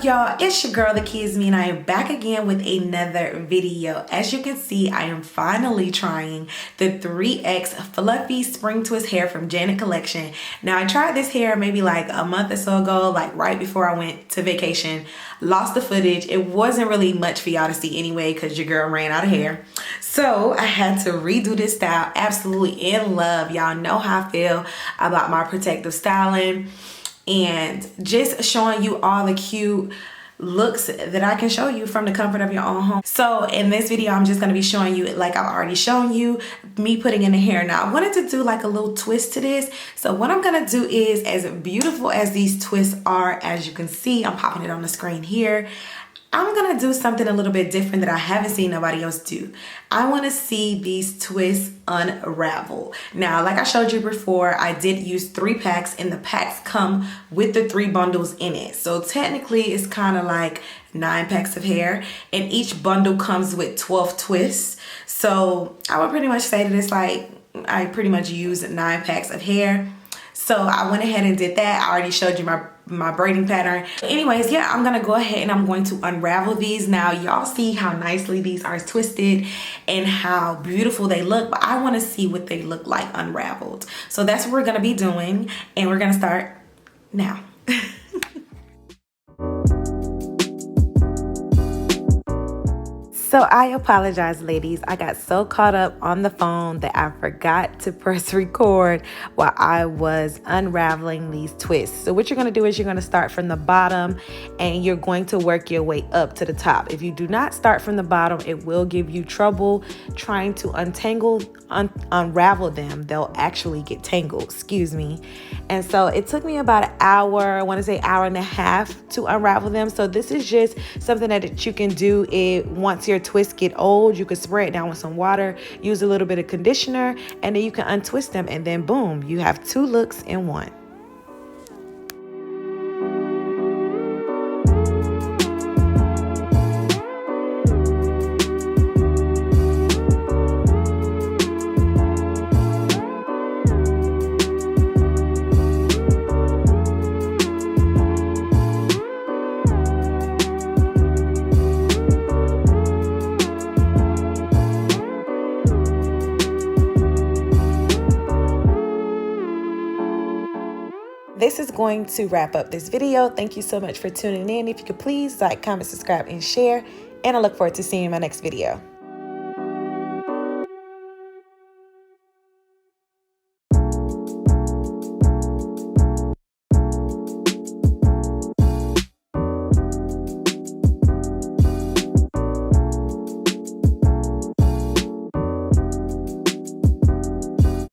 up, y'all? It's your girl, TheKeyisME, and I am back again with another video. As you can see, I am finally trying the 3X Fluffy Spring Twist hair from Janet Collection. Now, I tried this hair maybe like a month or so ago, like right before I went to vacation. Lost the footage. It wasn't really much for y'all to see anyway because your girl ran out of hair. So I had to redo this style. Absolutely in love. Y'all know how I feel about my protective styling. And just showing you all the cute looks that I can show you from the comfort of your own home. So in this video, I'm just going to be showing you, like I've already shown you, me putting in the hair. Now I wanted to do like a little twist to this. So what I'm going to do is, as beautiful as these twists are, as you can see, I'm popping it on the screen here, I'm gonna do something a little bit different that I haven't seen nobody else do. I wanna see these twists unravel. Now, like I showed you before, I did use 3 packs and the packs come with the 3 bundles in it. So technically it's kind of like 9 packs of hair and each bundle comes with 12 twists. So I would pretty much say that it's like, I pretty much used 9 packs of hair. So I went ahead and did that. I already showed you my braiding pattern. Anyways, yeah, I'm gonna go ahead and I'm going to unravel these. Now y'all see how nicely these are twisted and how beautiful they look, but I want to see what they look like unraveled. So that's what we're gonna be doing, and we're gonna start now. So I apologize, ladies. I got so caught up on the phone that I forgot to press record while I was unraveling these twists. So what you're going to do is you're going to start from the bottom and you're going to work your way up to the top. If you do not start from the bottom, it will give you trouble trying to unravel them. They'll actually get tangled, excuse me. And so it took me about an hour, I want to say hour and a half to unravel them. So this is just something that you can do once your twists get old. You can spray it down with some water, use a little bit of conditioner, and then you can untwist them, and then boom, you have 2 looks in one. This is going to wrap up this video. Thank you so much for tuning in. If you could please like, comment, subscribe, and share. And I look forward to seeing you in my next video.